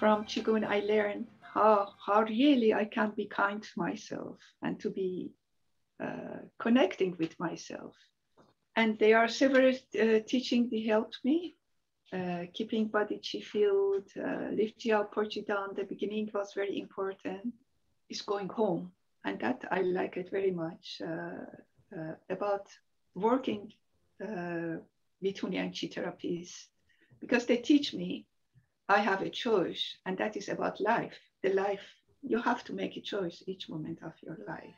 from Qigong, I learned how really I can be kind to myself and to be connecting with myself. And there are several teachings that helped me. Keeping body chi field, lifting up, pushing down. The beginning was very important. Is going home, and that I like it very much. About working with Hunyuan Qi therapies, because they teach me I have a choice, and that is about life. The life, you have to make a choice each moment of your life.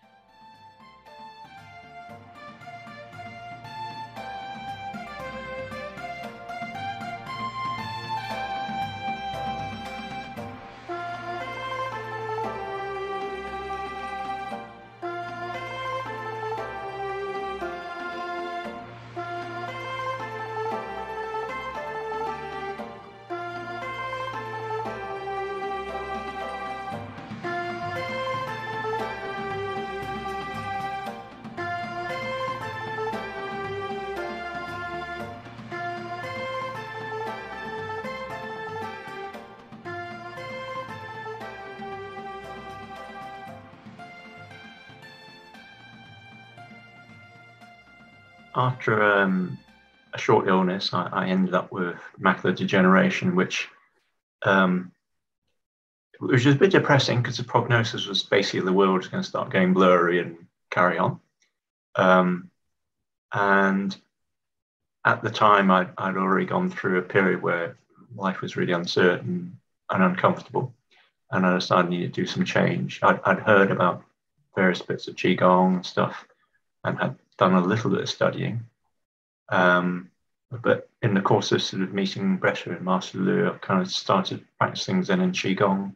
After a short illness, I ended up with macular degeneration, which was a bit depressing because the prognosis was basically the world was going to start getting blurry and carry on. And at the time, I'd already gone through a period where life was really uncertain and uncomfortable, and I decided I needed to do some change. I'd heard about various bits of Qigong and stuff, and had done a little bit of studying. But in the course of sort of meeting Bretta and Master Lu, I kind of started practicing Zen and Qigong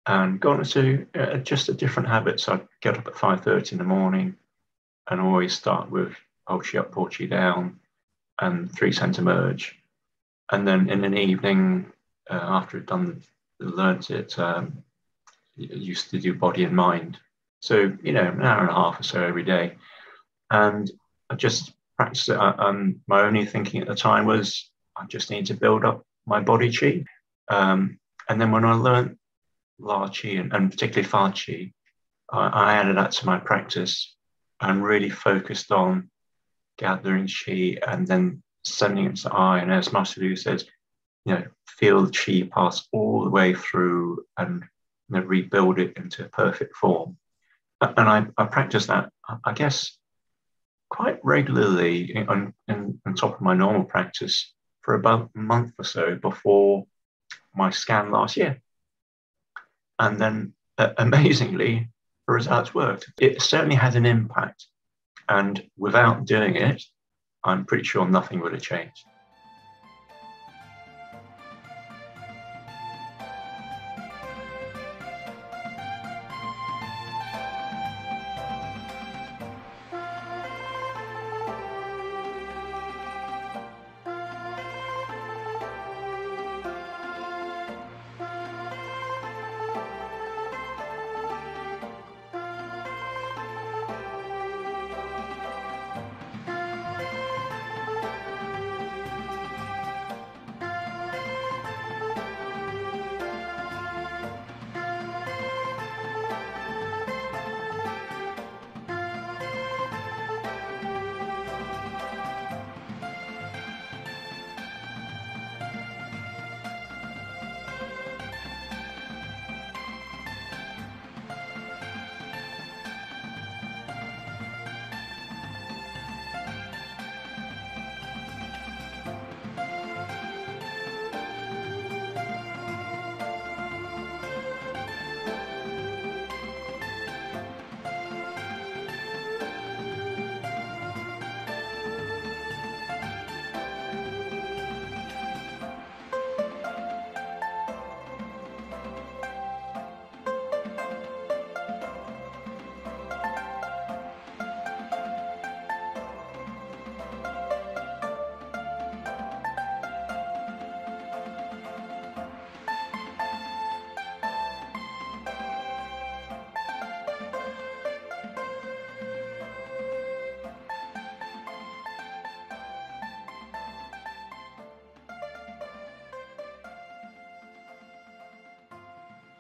and got into just a different habit. So I'd get up at 5:30 in the morning and always start with Hold Chi up, Pull Chi down, and 3 center merge. And then in an evening, after I'd learnt it, used to do body and mind. So, an hour and a half or so every day. And I just practiced it. My only thinking at the time was I just need to build up my body chi. And then when I learned La Chi and particularly Fa Chi, I added that to my practice and really focused on gathering chi and then sending it to I. And as Master Lu says, feel the chi pass all the way through and rebuild it into perfect form. And I practiced that, I guess, quite regularly on top of my normal practice for about a month or so before my scan last year. And then amazingly, the results worked. It certainly had an impact. And without doing it, I'm pretty sure nothing would have changed.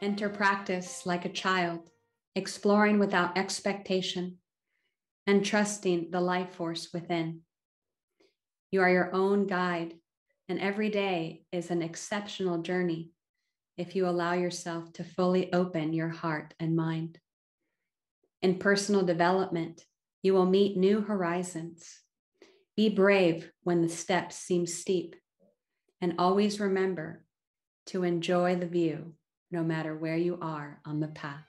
Enter practice like a child, exploring without expectation and trusting the life force within. You are your own guide, and every day is an exceptional journey if you allow yourself to fully open your heart and mind. In personal development, you will meet new horizons. Be brave when the steps seem steep, and always remember to enjoy the view no matter where you are on the path.